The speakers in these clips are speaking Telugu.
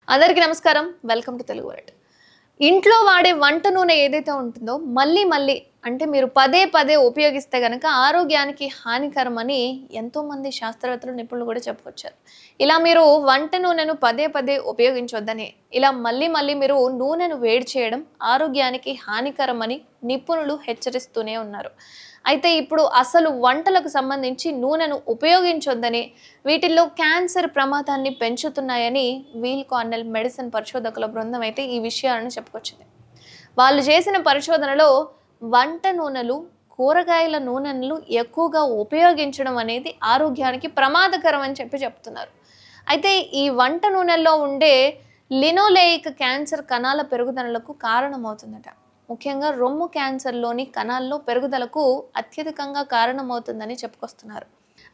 అందరికీ నమస్కారం. Welcome to Telugu world. ఇంట్లో వాడే వంట నూనె ఏదైతే ఉంటుందో మళ్ళీ అంటే మీరు పదే పదే ఉపయోగిస్తే గనక ఆరోగ్యానికి హానికరమని ఎంతోమంది శాస్త్రవేత్తలు నిపుణులు కూడా చెప్పుకొచ్చారు. ఇలా మీరు వంట నూనెను పదే పదే ఉపయోగించొద్దని, ఇలా మళ్ళీ మీరు నూనెను వేడి చేయడం ఆరోగ్యానికి హానికరమని నిపుణులు హెచ్చరిస్తూనే ఉన్నారు. అయితే ఇప్పుడు అసలు వంటలకు సంబంధించి నూనెను ఉపయోగించొద్దని, వీటిల్లో క్యాన్సర్ ప్రమాదాన్ని పెంచుతున్నాయని వీల్ కార్నెల్ మెడిసిన్ పరిశోధకుల బృందం అయితే ఈ విషయాలను చెప్పుకొచ్చింది. వాళ్ళు చేసిన పరిశోధనలో వంట నూనెలు, కూరగాయల నూనెలు ఎక్కువగా ఉపయోగించడం అనేది ఆరోగ్యానికి ప్రమాదకరం అని చెప్తున్నారు. అయితే ఈ వంట నూనెల్లో ఉండే లినోలేయిక్ క్యాన్సర్ కణాల పెరుగుదలకు కారణమవుతుందట. ముఖ్యంగా రొమ్ము క్యాన్సర్లోని కణాల్లో పెరుగుదలకు అత్యధికంగా కారణమవుతుందని చెప్పుకొస్తున్నారు.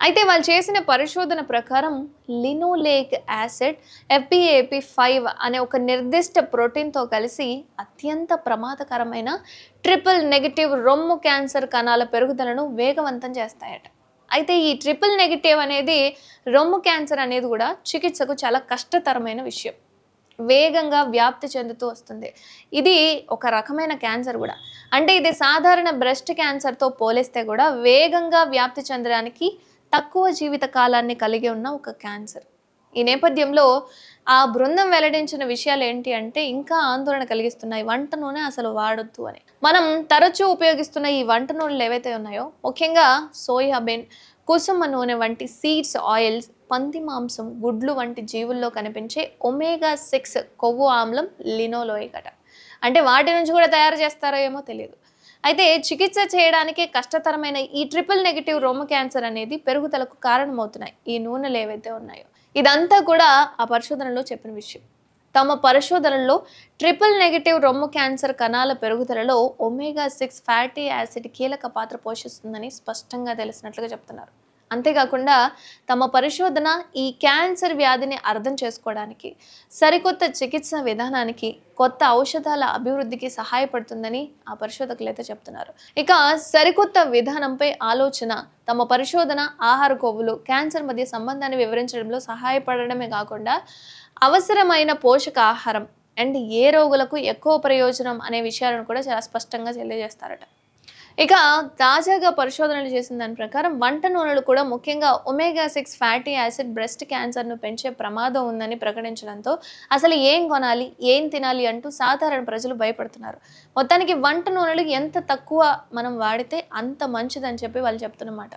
అయితే వాళ్ళు చేసిన పరిశోధన ప్రకారం లినోలేయిక్ యాసిడ్ FBAP5 అనే ఒక నిర్దిష్ట ప్రోటీన్తో కలిసి అత్యంత ప్రమాదకరమైన ట్రిపుల్ నెగటివ్ రొమ్ము క్యాన్సర్ కణాల పెరుగుదలను వేగవంతం చేస్తాయట. అయితే ఈ ట్రిపుల్ నెగటివ్ అనేది రొమ్ము క్యాన్సర్ అనేది కూడా చికిత్సకు చాలా కష్టతరమైన విషయం. వేగంగా వ్యాప్తి చెందుతూ వస్తుంది. ఇది ఒక రకమైన క్యాన్సర్ కూడా. అంటే ఇది సాధారణ బ్రెస్ట్ క్యాన్సర్తో పోలిస్తే కూడా వేగంగా వ్యాప్తి చెందడానికి తక్కువ జీవిత కాలాన్ని కలిగి ఉన్న ఒక క్యాన్సర్. ఈ నేపథ్యంలో ఆ బృందం వెల్లడించిన విషయాలు ఏంటి అంటే ఇంకా ఆందోళన కలిగిస్తున్నాయి. వంట నూనె అసలు వాడొద్దు అని. మనం తరచూ ఉపయోగిస్తున్న ఈ వంట నూనెలు ఏవైతే ఉన్నాయో ముఖ్యంగా సోయాబీన్, కుసుమ నూనె వంటి సీడ్స్ ఆయిల్స్, పంది మాంసం, గుడ్లు వంటి జీవుల్లో కనిపించే ఒమేగా-6 కొవ్వు ఆమ్లం లినోలేయిక్ అట. అంటే వాటి నుంచి కూడా తయారు చేస్తారో ఏమో తెలియదు. అయితే చికిత్స చేయడానికి కష్టతరమైన ఈ ట్రిపుల్ నెగటివ్ రొమ్ము క్యాన్సర్ అనేది పెరుగుదలకు కారణమవుతున్నాయి ఈ నూనెలు ఏవైతే ఉన్నాయో. ఇదంతా కూడా ఆ పరిశోధనలో చెప్పిన విషయం. తమ పరిశోధనలో ట్రిపుల్ నెగటివ్ రొమ్ము క్యాన్సర్ కణాల పెరుగుదలలో ఒమేగా-6 ఫ్యాటీ యాసిడ్ కీలక పాత్ర పోషిస్తుందని స్పష్టంగా తెలిసినట్లుగా చెప్తున్నారు. అంతేకాకుండా తమ పరిశోధన ఈ క్యాన్సర్ వ్యాధిని అర్థం చేసుకోవడానికి, సరికొత్త చికిత్స విధానానికి, కొత్త ఔషధాల అభివృద్ధికి సహాయపడుతుందని ఆ పరిశోధకులు అయితే చెప్తున్నారు. ఇక సరికొత్త విధానంపై ఆలోచన తమ పరిశోధన ఆహార కొవ్వులు క్యాన్సర్ మధ్య సంబంధాన్ని వివరించడంలో సహాయపడడమే కాకుండా అవసరమైన పోషక ఆహారం అండ్ ఏ రోగులకు ఎక్కువ ప్రయోజనం అనే విషయాలను కూడా చాలా స్పష్టంగా తెలియజేస్తారట. ఇక తాజాగా పరిశోధనలు చేసిన దాని ప్రకారం వంట నూనెలు కూడా ముఖ్యంగా ఒమేగా-6 ఫ్యాటీ యాసిడ్ బ్రెస్ట్ క్యాన్సర్ను పెంచే ప్రమాదం ఉందని ప్రకటించడంతో అసలు ఏం కొనాలి, ఏం తినాలి అంటూ సాధారణ ప్రజలు భయపడుతున్నారు. మొత్తానికి వంట నూనెలు ఎంత తక్కువ మనం వాడితే అంత మంచిదని చెప్పి వాళ్ళు చెప్తున్నమాట.